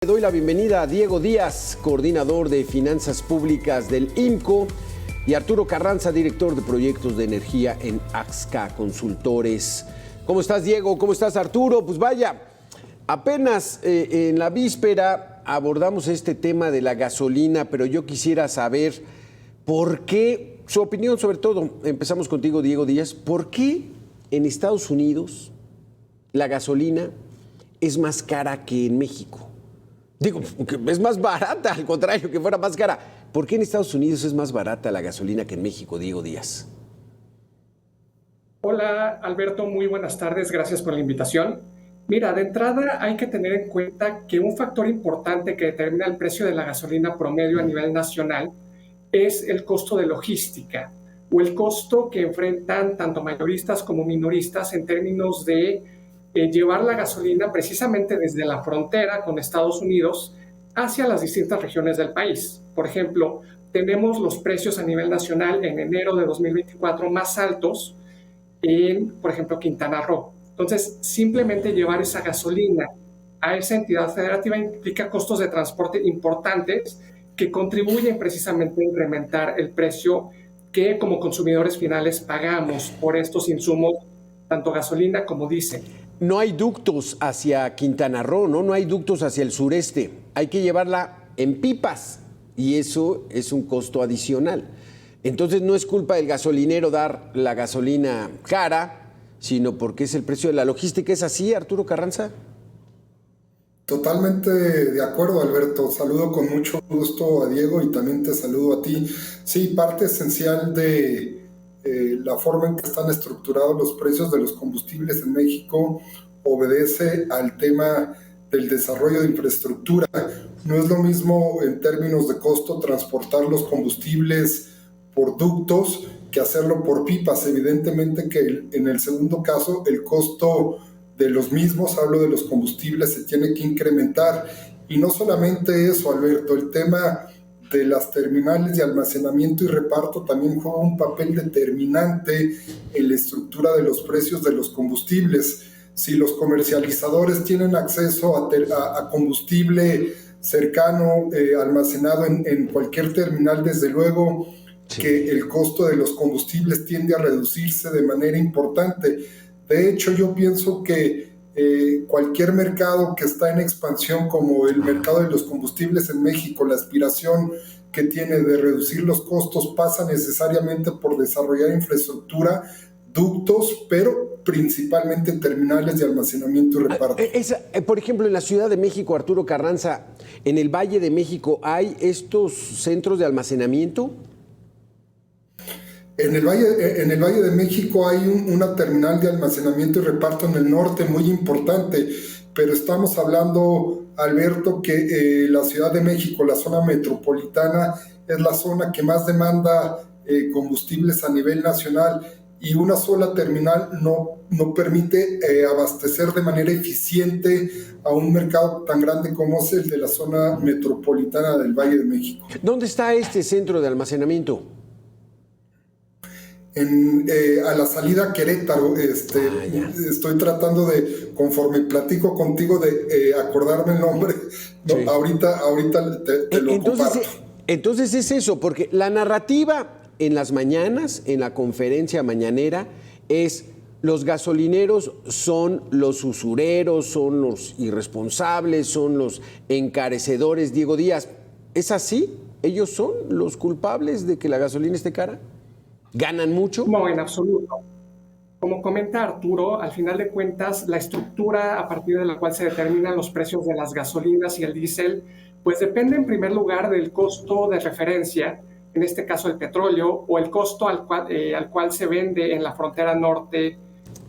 doy la bienvenida a Diego Díaz, coordinador de Finanzas Públicas del IMCO, y Arturo Carranza, director de Proyectos de Energía en Axca Consultores. ¿Cómo estás, Diego? ¿Cómo estás, Arturo? Pues vaya, apenas en la víspera abordamos este tema de la gasolina, pero yo quisiera saber por qué, su opinión sobre todo. Empezamos contigo, Diego Díaz. ¿Por qué en Estados Unidos la gasolina es más cara que en México? Digo, es más barata, al contrario, que fuera más cara. ¿Por qué en Estados Unidos es más barata la gasolina que en México, Diego Díaz? Hola, Alberto, muy buenas tardes, gracias por la invitación. Mira, de entrada hay que tener en cuenta que un factor importante que determina el precio de la gasolina promedio a nivel nacional es el costo de logística o el costo que enfrentan tanto mayoristas como minoristas en términos de llevar la gasolina precisamente desde la frontera con Estados Unidos hacia las distintas regiones del país. Por ejemplo, tenemos los precios a nivel nacional en enero de 2024 más altos en, por ejemplo, Quintana Roo. Entonces, simplemente llevar esa gasolina a esa entidad federativa implica costos de transporte importantes que contribuyen precisamente a incrementar el precio que como consumidores finales pagamos por estos insumos, tanto gasolina como diésel. No hay ductos hacia Quintana Roo, ¿no? No hay ductos hacia el sureste. Hay que llevarla en pipas y eso es un costo adicional. Entonces no es culpa del gasolinero dar la gasolina cara, sino porque es el precio de la logística. ¿Es así, Arturo Carranza? Totalmente de acuerdo, Alberto. Saludo con mucho gusto a Diego y también te saludo a ti. Sí, parte esencial de la forma en que están estructurados los precios de los combustibles en México obedece al tema del desarrollo de infraestructura. No es lo mismo en términos de costo transportar los combustibles por ductos que hacerlo por pipas. Evidentemente que en el segundo caso el costo de los mismos, hablo de los combustibles, se tiene que incrementar. Y no solamente eso, Alberto, el tema de las terminales de almacenamiento y reparto también juega un papel determinante en la estructura de los precios de los combustibles. Si los comercializadores tienen acceso a combustible cercano, almacenado en cualquier terminal, desde luego que el costo de los combustibles tiende a reducirse de manera importante. De hecho, yo pienso que cualquier mercado que está en expansión, como el mercado de los combustibles en México, la aspiración que tiene de reducir los costos pasa necesariamente por desarrollar infraestructura, ductos, pero principalmente terminales de almacenamiento y reparto. Por ejemplo, en la Ciudad de México, Arturo Carranza, en el Valle de México, ¿hay estos centros de almacenamiento? En el Valle de México hay una terminal de almacenamiento y reparto en el norte muy importante, pero estamos hablando, Alberto, que la Ciudad de México, la zona metropolitana, es la zona que más demanda combustibles a nivel nacional, y una sola terminal no permite abastecer de manera eficiente a un mercado tan grande como es el de la zona metropolitana del Valle de México. ¿Dónde está este centro de almacenamiento? A la salida a Querétaro. Estoy tratando de, conforme platico contigo, de acordarme el nombre. No, sí. Ahorita te lo comparto. Entonces es eso, porque la narrativa en las mañanas, en la conferencia mañanera, es los gasolineros son los usureros, son los irresponsables, son los encarecedores. Diego Díaz, ¿es así? ¿Ellos son los culpables de que la gasolina esté cara? ¿Ganan mucho? No, en absoluto. Como comenta Arturo, al final de cuentas, la estructura a partir de la cual se determinan los precios de las gasolinas y el diésel, pues depende en primer lugar del costo de referencia, en este caso el petróleo, o el costo al cual se vende en la frontera norte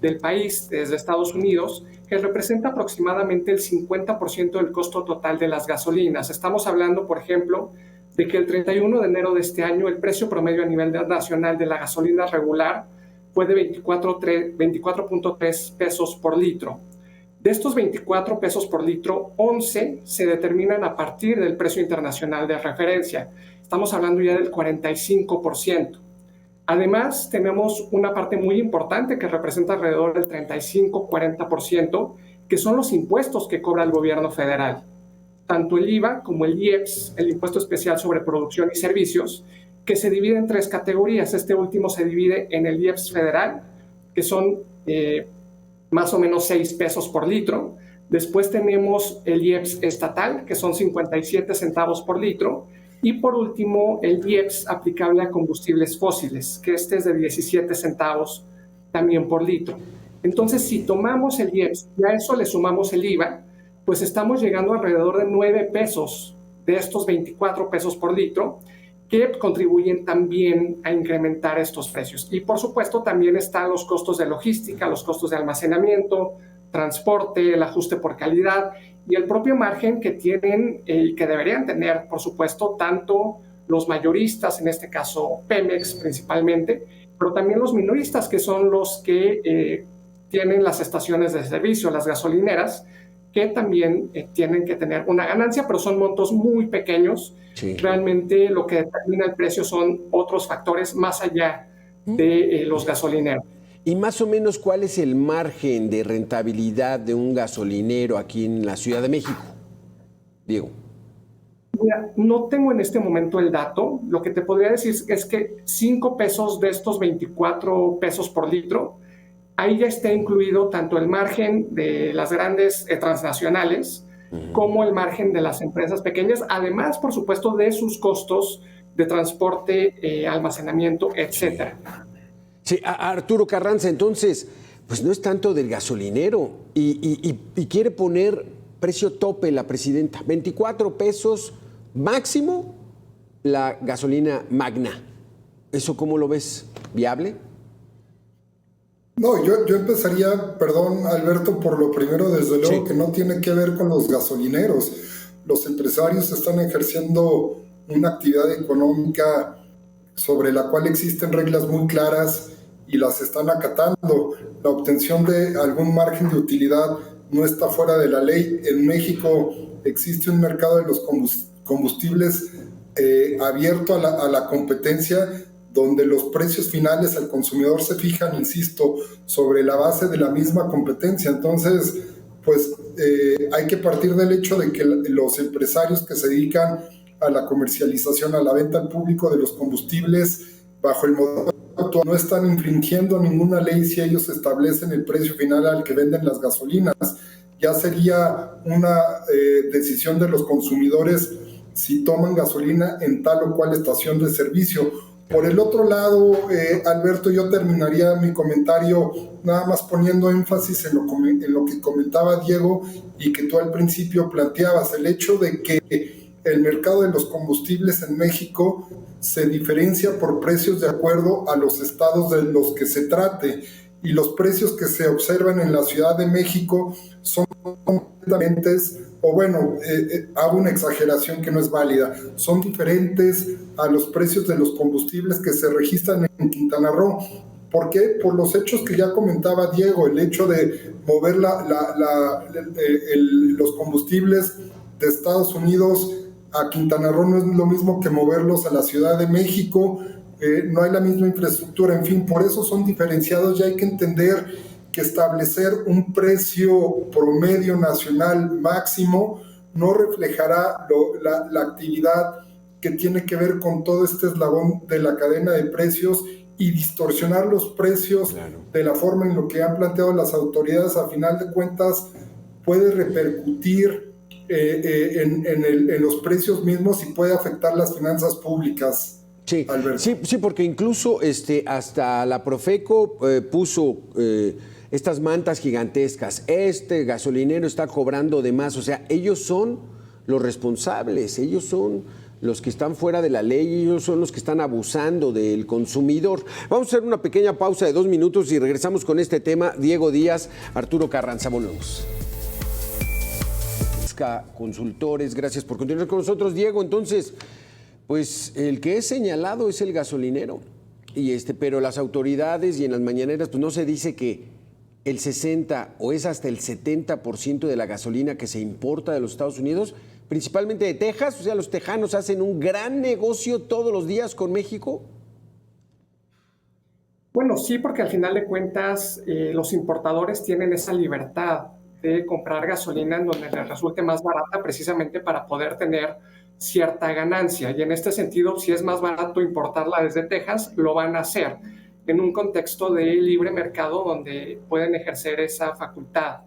del país, desde Estados Unidos, que representa aproximadamente el 50% del costo total de las gasolinas. Estamos hablando, por ejemplo, de que el 31 de enero de este año el precio promedio a nivel nacional de la gasolina regular fue de 24.3 pesos por litro. De estos 24 pesos por litro, 11 se determinan a partir del precio internacional de referencia. Estamos hablando ya del 45%. Además, tenemos una parte muy importante que representa alrededor del 35-40%, que son los impuestos que cobra el gobierno federal. tanto el IVA como el IEPS, el Impuesto Especial sobre Producción y Servicios, que se divide en 3 categorías. Este último se divide en el IEPS federal, que son más o menos 6 pesos por litro. Después tenemos el IEPS estatal, que son 57 centavos por litro. Y por último, el IEPS aplicable a combustibles fósiles, que este es de 17 centavos también por litro. Entonces, si tomamos el IEPS y a eso le sumamos el IVA, pues estamos llegando alrededor de 9 pesos de estos 24 pesos por litro, que contribuyen también a incrementar estos precios. Y por supuesto también están los costos de logística, los costos de almacenamiento, transporte, el ajuste por calidad y el propio margen que tienen y que deberían tener, por supuesto, tanto los mayoristas, en este caso Pemex principalmente, pero también los minoristas, que son los que tienen las estaciones de servicio, las gasolineras, que también tienen que tener una ganancia, pero son montos muy pequeños. Sí. Realmente lo que determina el precio son otros factores más allá de los gasolineros. ¿Y más o menos cuál es el margen de rentabilidad de un gasolinero aquí en la Ciudad de México, Diego? Mira, no tengo en este momento el dato. Lo que te podría decir es que 5 pesos de estos 24 pesos por litro, ahí ya está incluido tanto el margen de las grandes transnacionales como el margen de las empresas pequeñas, además, por supuesto, de sus costos de transporte, almacenamiento, etcétera. Sí, Arturo Carranza, entonces, pues no es tanto del gasolinero y quiere poner precio tope la presidenta, 24 pesos máximo la gasolina magna. ¿Eso cómo lo ves? ¿Viable? No, yo empezaría, perdón, Alberto, por lo primero, desde luego, que no tiene que ver con los gasolineros. Los empresarios están ejerciendo una actividad económica sobre la cual existen reglas muy claras y las están acatando. La obtención de algún margen de utilidad no está fuera de la ley. En México existe un mercado de los combustibles abierto a la competencia, donde los precios finales al consumidor se fijan, insisto, sobre la base de la misma competencia. Entonces, pues hay que partir del hecho de que los empresarios que se dedican a la comercialización, a la venta al público de los combustibles, bajo el modelo actual, no están infringiendo ninguna ley si ellos establecen el precio final al que venden las gasolinas. Ya sería una decisión de los consumidores si toman gasolina en tal o cual estación de servicio. Por el otro lado, Alberto, yo terminaría mi comentario nada más poniendo énfasis en lo que comentaba Diego y que tú al principio planteabas, el hecho de que el mercado de los combustibles en México se diferencia por precios de acuerdo a los estados de los que se trate, y los precios que se observan en la Ciudad de México son completamente, o bueno, hago una exageración que no es válida, son diferentes a los precios de los combustibles que se registran en Quintana Roo. ¿Por qué? Por los hechos que ya comentaba Diego, el hecho de mover los combustibles de Estados Unidos a Quintana Roo no es lo mismo que moverlos a la Ciudad de México. No hay la misma infraestructura, en fin, por eso son diferenciados y hay que entender que establecer un precio promedio nacional máximo no reflejará la actividad que tiene que ver con todo este eslabón de la cadena de precios, y distorsionar los precios de la forma en lo que han planteado las autoridades, a final de cuentas puede repercutir en los precios mismos y puede afectar las finanzas públicas. Sí, sí, porque incluso hasta la Profeco puso estas mantas gigantescas. Este gasolinero está cobrando de más. O sea, ellos son los responsables, ellos son los que están fuera de la ley, ellos son los que están abusando del consumidor. Vamos a hacer una pequeña pausa de 2 minutos y regresamos con este tema. Diego Díaz, Arturo Carranza, volvemos. Consultores, gracias por continuar con nosotros, Diego. Entonces, pues el que es señalado es el gasolinero, pero las autoridades y en las mañaneras pues no se dice que el 60 o es hasta el 70% de la gasolina que se importa de los Estados Unidos, principalmente de Texas. O sea, los tejanos hacen un gran negocio todos los días con México. Bueno, sí, porque al final de cuentas los importadores tienen esa libertad de comprar gasolina en donde les resulte más barata, precisamente para poder tener cierta ganancia. Y en este sentido, si es más barato importarla desde Texas, lo van a hacer en un contexto de libre mercado donde pueden ejercer esa facultad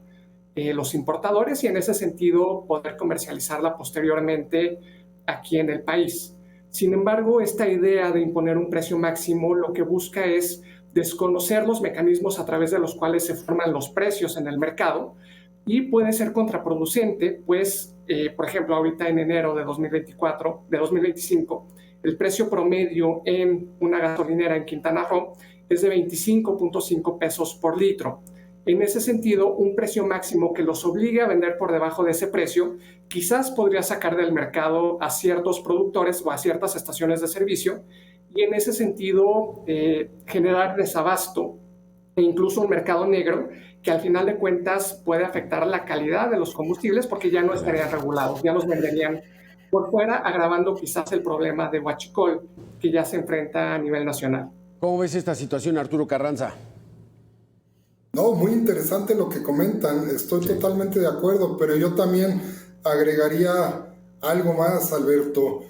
los importadores y en ese sentido poder comercializarla posteriormente aquí en el país. Sin embargo, esta idea de imponer un precio máximo lo que busca es desconocer los mecanismos a través de los cuales se forman los precios en el mercado y puede ser contraproducente, pues, por ejemplo, ahorita en enero de 2025, el precio promedio en una gasolinera en Quintana Roo es de 25.5 pesos por litro. En ese sentido, un precio máximo que los obligue a vender por debajo de ese precio quizás podría sacar del mercado a ciertos productores o a ciertas estaciones de servicio y en ese sentido generar desabasto e incluso un mercado negro que al final de cuentas puede afectar la calidad de los combustibles porque ya no estarían regulados, ya los venderían por fuera, agravando quizás el problema de huachicol que ya se enfrenta a nivel nacional. ¿Cómo ves esta situación, Arturo Carranza? No, muy interesante lo que comentan, estoy totalmente de acuerdo, pero yo también agregaría algo más, Alberto.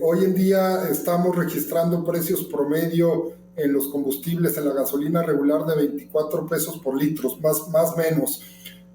Hoy en día estamos registrando precios promedio en los combustibles, en la gasolina regular de 24 pesos por litro, más menos.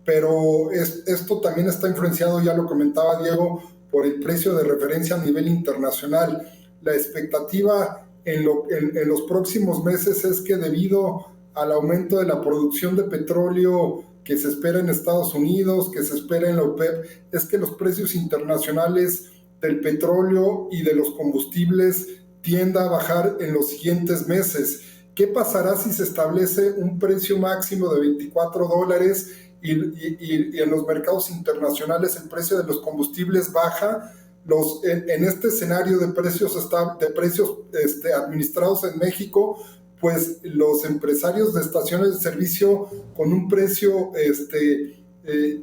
Pero esto también está influenciado, ya lo comentaba Diego, por el precio de referencia a nivel internacional. La expectativa en los próximos meses es que debido al aumento de la producción de petróleo que se espera en Estados Unidos, que se espera en la OPEP, es que los precios internacionales del petróleo y de los combustibles tienda a bajar en los siguientes meses. ¿Qué pasará si se establece un precio máximo de $24 y en los mercados internacionales el precio de los combustibles baja? En este escenario de precios administrados en México, pues los empresarios de estaciones de servicio con un precio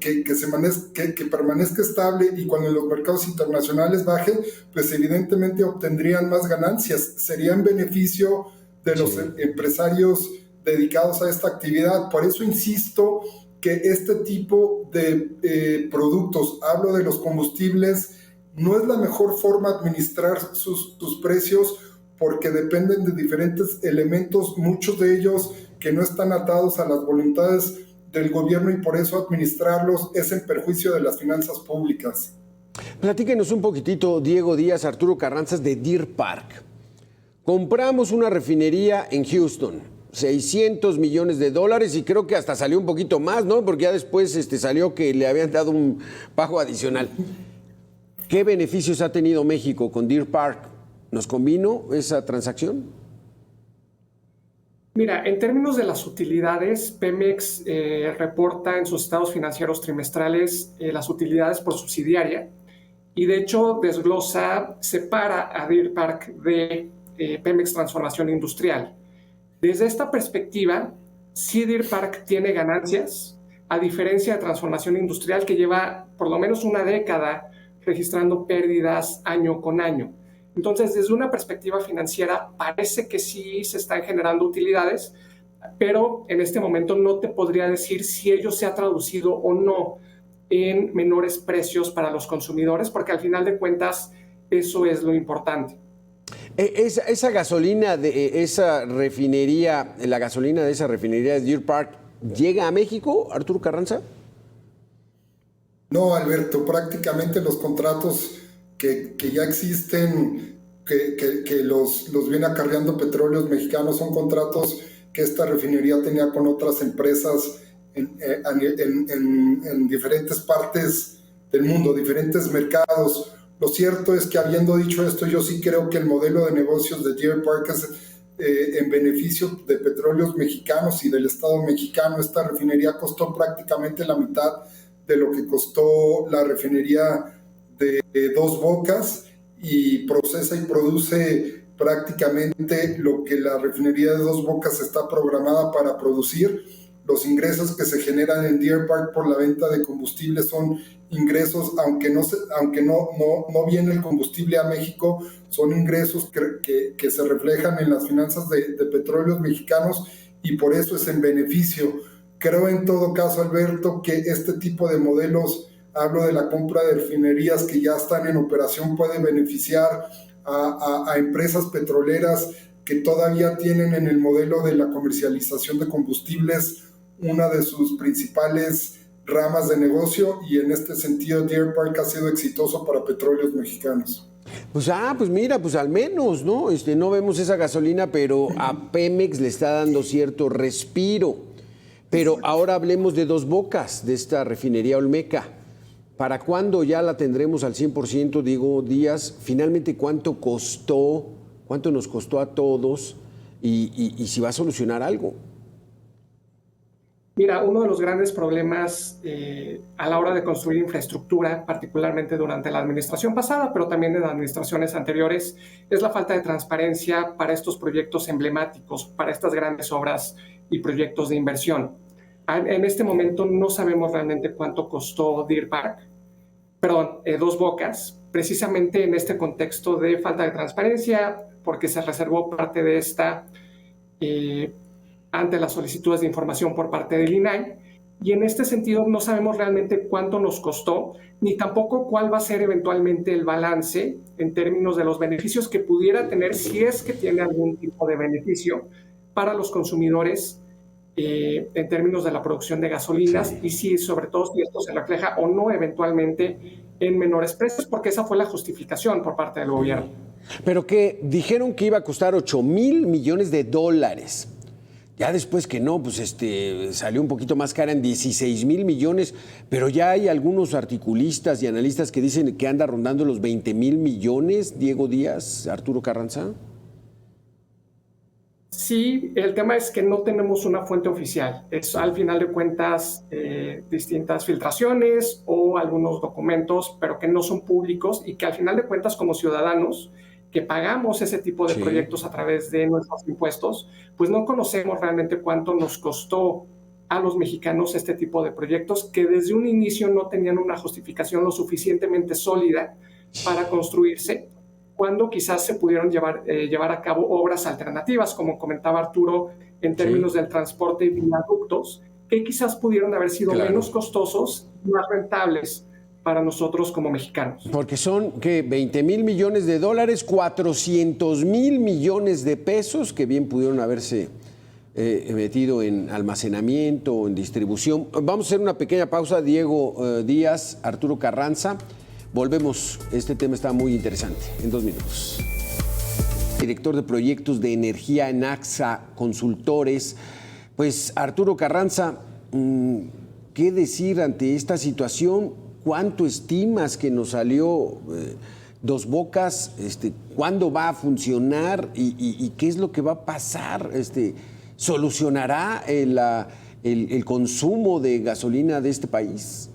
que permanezca estable y cuando los mercados internacionales bajen, pues evidentemente obtendrían más ganancias. Sería en beneficio de los empresarios dedicados a esta actividad. Por eso insisto que este tipo de productos, hablo de los combustibles, no es la mejor forma de administrar sus precios porque dependen de diferentes elementos, muchos de ellos que no están atados a las voluntades del gobierno y por eso administrarlos es en perjuicio de las finanzas públicas. Platíquenos un poquitito, Diego Díaz, Arturo Carranzas, de Deer Park. Compramos una refinería en Houston, $600 millones y creo que hasta salió un poquito más, ¿no? Porque ya después salió que le habían dado un pago adicional. ¿Qué beneficios ha tenido México con Deer Park? ¿Nos convino esa transacción? Mira, en términos de las utilidades, Pemex reporta en sus estados financieros trimestrales las utilidades por subsidiaria y de hecho separa a Deer Park de Pemex Transformación Industrial. Desde esta perspectiva, sí Deer Park tiene ganancias, a diferencia de Transformación Industrial que lleva por lo menos una década registrando pérdidas año con año. Entonces, desde una perspectiva financiera, parece que sí se están generando utilidades, pero en este momento no te podría decir si ello se ha traducido o no en menores precios para los consumidores, porque al final de cuentas eso es lo importante. Esa gasolina de esa refinería, la gasolina de esa refinería de Deer Park, ¿llega a México, Arturo Carranza? No, Alberto, prácticamente los contratos que ya existen, que los viene acarreando Petróleos Mexicanos, son contratos que esta refinería tenía con otras empresas en diferentes partes del mundo, diferentes mercados. Lo cierto es que, habiendo dicho esto, yo sí creo que el modelo de negocios de Deer Park es en beneficio de Petróleos Mexicanos y del Estado mexicano. Esta refinería costó prácticamente la mitad de lo que costó la refinería de Dos Bocas y procesa y produce prácticamente lo que la refinería de Dos Bocas está programada para producir. Los ingresos que se generan en Deer Park por la venta de combustible son ingresos, aunque no viene el combustible a México, son ingresos que se reflejan en las finanzas de Petróleos Mexicanos y por eso es en beneficio. Creo en todo caso, Alberto, que este tipo de modelos, hablo de la compra de refinerías que ya están en operación, puede beneficiar a empresas petroleras que todavía tienen en el modelo de la comercialización de combustibles una de sus principales ramas de negocio, y en este sentido Deer Park ha sido exitoso para Petróleos Mexicanos. Pues mira, pues al menos, ¿no? No vemos esa gasolina, pero a Pemex le está dando cierto respiro. Pero ahora hablemos de Dos Bocas, de esta refinería Olmeca. ¿Para cuándo ya la tendremos al 100%, Diego Díaz? Finalmente, ¿cuánto costó? ¿Cuánto nos costó a todos? Y si va a solucionar algo. Mira, uno de los grandes problemas a la hora de construir infraestructura, particularmente durante la administración pasada, pero también en administraciones anteriores, es la falta de transparencia para estos proyectos emblemáticos, para estas grandes obras y proyectos de inversión. En este momento no sabemos realmente cuánto costó Dos Bocas, precisamente en este contexto de falta de transparencia, porque se reservó parte de esta ante las solicitudes de información por parte del INAI, y en este sentido no sabemos realmente cuánto nos costó, ni tampoco cuál va a ser eventualmente el balance en términos de los beneficios que pudiera tener, si es que tiene algún tipo de beneficio para los consumidores en términos de la producción de gasolinas, sí. Y si sobre todo si esto se refleja o no eventualmente en menores precios, porque esa fue la justificación por parte del gobierno. Pero que dijeron que iba a costar $8,000 millones. Ya después que no, pues salió un poquito más cara en 16,000 millones, pero ya hay algunos articulistas y analistas que dicen que anda rondando los 20,000 millones, Diego Díaz, Arturo Carranza. Sí, el tema es que no tenemos una fuente oficial. Es al final de cuentas distintas filtraciones o algunos documentos, pero que no son públicos y que al final de cuentas como ciudadanos que pagamos ese tipo de proyectos a través de nuestros impuestos, pues no conocemos realmente cuánto nos costó a los mexicanos este tipo de proyectos que desde un inicio no tenían una justificación lo suficientemente sólida para construirse, cuando quizás se pudieron llevar a cabo obras alternativas, como comentaba Arturo, en términos del transporte y viaductos, que quizás pudieron haber sido menos costosos y más rentables para nosotros como mexicanos. Porque son, ¿qué? 20,000 millones de dólares, 400,000 millones de pesos que bien pudieron haberse metido en almacenamiento, en distribución. Vamos a hacer una pequeña pausa, Diego Díaz, Arturo Carranza. Volvemos, este tema está muy interesante, en 2 minutos. Director de proyectos de energía en AXA Consultores. Pues Arturo Carranza, ¿qué decir ante esta situación? ¿Cuánto estimas que nos salió Dos Bocas? ¿Cuándo va a funcionar? ¿Y qué es lo que va a pasar? ¿Solucionará el consumo de gasolina de este país?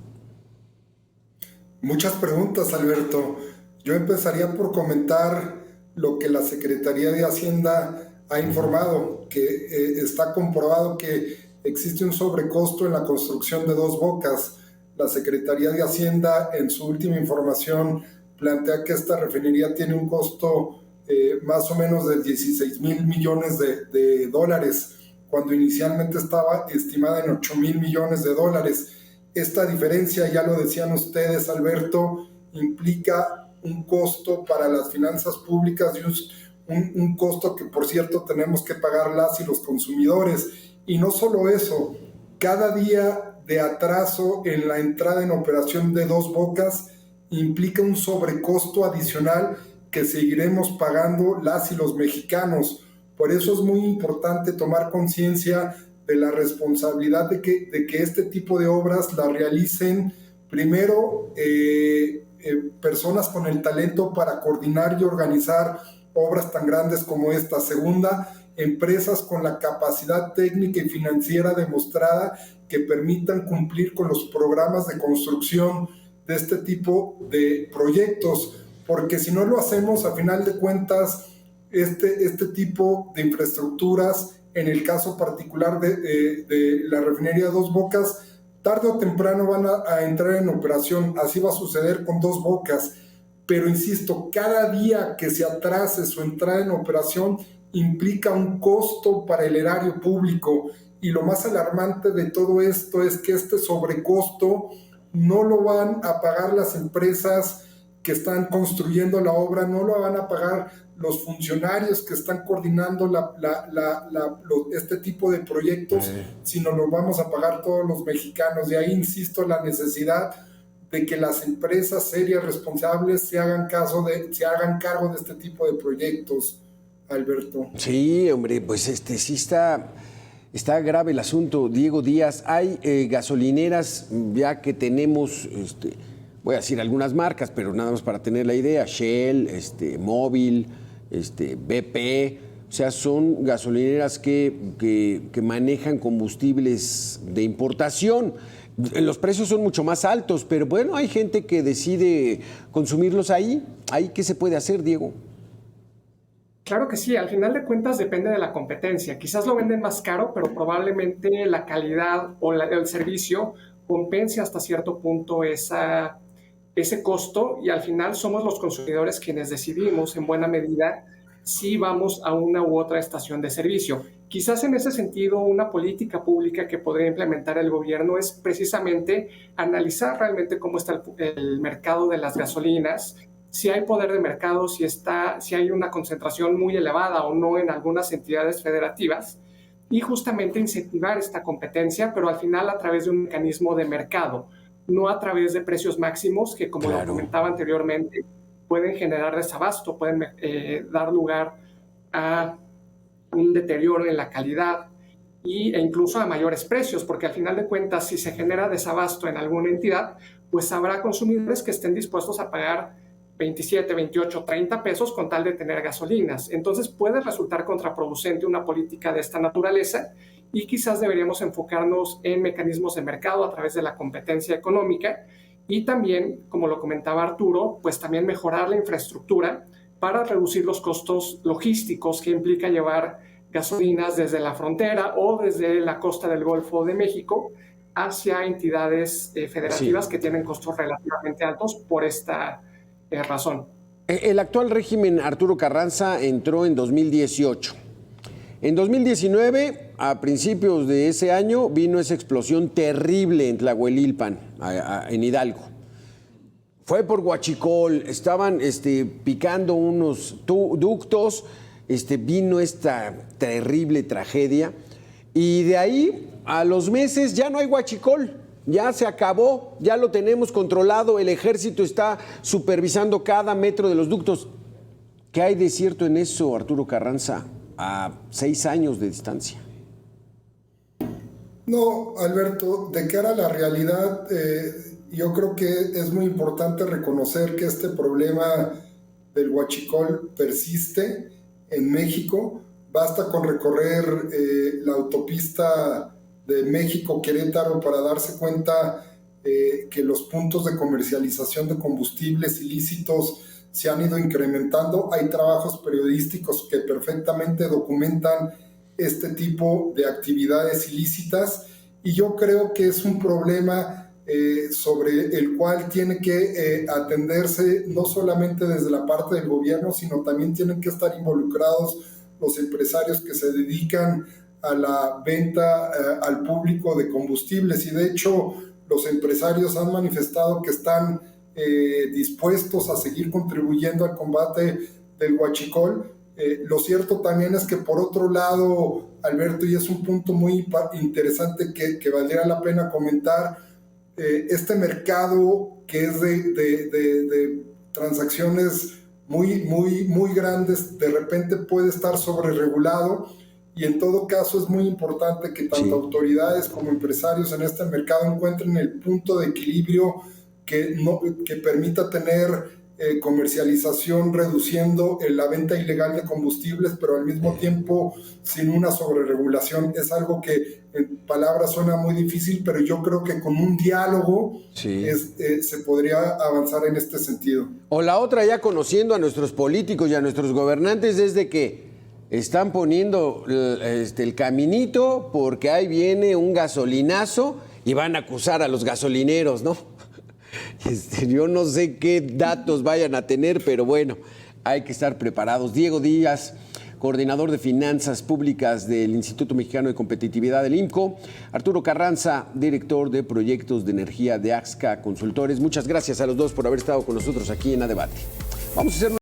Muchas preguntas, Alberto. Yo empezaría por comentar lo que la Secretaría de Hacienda ha informado, que está comprobado que existe un sobrecosto en la construcción de Dos Bocas. La Secretaría de Hacienda en su última información plantea que esta refinería tiene un costo más o menos de 16,000 millones de dólares, cuando inicialmente estaba estimada en 8,000 millones de dólares. Esta diferencia, ya lo decían ustedes, Alberto, implica un costo para las finanzas públicas y un costo que, por cierto, tenemos que pagar las y los consumidores. Y no solo eso, cada día de atraso en la entrada en operación de Dos Bocas implica un sobrecosto adicional que seguiremos pagando las y los mexicanos. Por eso es muy importante tomar conciencia de la responsabilidad de que este tipo de obras la realicen primero personas con el talento para coordinar y organizar obras tan grandes como esta. Segunda, empresas con la capacidad técnica y financiera demostrada que permitan cumplir con los programas de construcción de este tipo de proyectos, porque si no lo hacemos, a final de cuentas, este tipo de infraestructuras, en el caso particular de la refinería Dos Bocas, tarde o temprano van a entrar en operación. Así va a suceder con Dos Bocas, pero insisto, cada día que se atrase su entrada en operación implica un costo para el erario público, y lo más alarmante de todo esto es que este sobrecosto no lo van a pagar las empresas que están construyendo la obra, no lo van a pagar los funcionarios que están coordinando este tipo de proyectos, sino lo vamos a pagar todos los mexicanos. De ahí, insisto, la necesidad de que las empresas serias, responsables, se hagan cargo de este tipo de proyectos, Alberto. Sí, hombre, pues sí está grave el asunto, Diego Díaz. Hay gasolineras ya que tenemos, voy a decir algunas marcas, pero nada más para tener la idea: Shell, Móvil, BP. O sea, son gasolineras que manejan combustibles de importación. Los precios son mucho más altos, pero bueno, hay gente que decide consumirlos ahí. ¿Ahí qué se puede hacer, Diego? Claro que sí, al final de cuentas depende de la competencia. Quizás lo venden más caro, pero probablemente la calidad o el servicio compense hasta cierto punto ese costo, y al final somos los consumidores quienes decidimos en buena medida si vamos a una u otra estación de servicio. Quizás en ese sentido una política pública que podría implementar el gobierno es precisamente analizar realmente cómo está el mercado de las gasolinas, si hay poder de mercado, si hay una concentración muy elevada o no en algunas entidades federativas, y justamente incentivar esta competencia, pero al final a través de un mecanismo de mercado, no a través de precios máximos que, como lo comentaba anteriormente, pueden generar desabasto, pueden dar lugar a un deterioro en la calidad e incluso a mayores precios, porque al final de cuentas, si se genera desabasto en alguna entidad, pues habrá consumidores que estén dispuestos a pagar 27, 28, 30 pesos con tal de tener gasolinas. Entonces puede resultar contraproducente una política de esta naturaleza, y quizás deberíamos enfocarnos en mecanismos de mercado a través de la competencia económica, y también, como lo comentaba Arturo, pues también mejorar la infraestructura para reducir los costos logísticos que implica llevar gasolinas desde la frontera o desde la costa del Golfo de México hacia entidades federativas que tienen costos relativamente altos por esta razón. El actual régimen, Arturo Carranza, entró en 2018. En 2019, a principios de ese año, vino esa explosión terrible en Tlahuelilpan, en Hidalgo. Fue por Huachicol, estaban picando unos ductos, vino esta terrible tragedia, y de ahí a los meses ya no hay Huachicol. Ya se acabó, ya lo tenemos controlado, el ejército está supervisando cada metro de los ductos. ¿Qué hay de cierto en eso, Arturo Carranza, a 6 años de distancia? No, Alberto, de cara a la realidad, yo creo que es muy importante reconocer que este problema del huachicol persiste en México. Basta con recorrer la autopista de México-Querétaro para darse cuenta que los puntos de comercialización de combustibles ilícitos se han ido incrementando. Hay trabajos periodísticos que perfectamente documentan este tipo de actividades ilícitas, y yo creo que es un problema sobre el cual tiene que atenderse no solamente desde la parte del gobierno, sino también tienen que estar involucrados los empresarios que se dedican a la venta al público de combustibles. Y de hecho los empresarios han manifestado que están dispuestos a seguir contribuyendo al combate del huachicol. Lo cierto también es que, por otro lado, Alberto, y es un punto muy interesante que valdría la pena comentar, este mercado que es de transacciones muy grandes, de repente puede estar sobreregulado, y en todo caso es muy importante que tanto autoridades como empresarios en este mercado encuentren el punto de equilibrio que permita tener comercialización reduciendo la venta ilegal de combustibles, pero al mismo tiempo sin una sobreregulación. Es algo que en palabras suena muy difícil, pero yo creo que con un diálogo se podría avanzar en este sentido. O la otra, ya conociendo a nuestros políticos y a nuestros gobernantes, es de que están poniendo el caminito porque ahí viene un gasolinazo y van a acusar a los gasolineros, ¿no? Yo no sé qué datos vayan a tener, pero bueno, hay que estar preparados. Diego Díaz, coordinador de finanzas públicas del Instituto Mexicano de Competitividad del IMCO. Arturo Carranza, director de proyectos de energía de AXCA Consultores. Muchas gracias a los dos por haber estado con nosotros aquí en A Debate. Vamos a hacer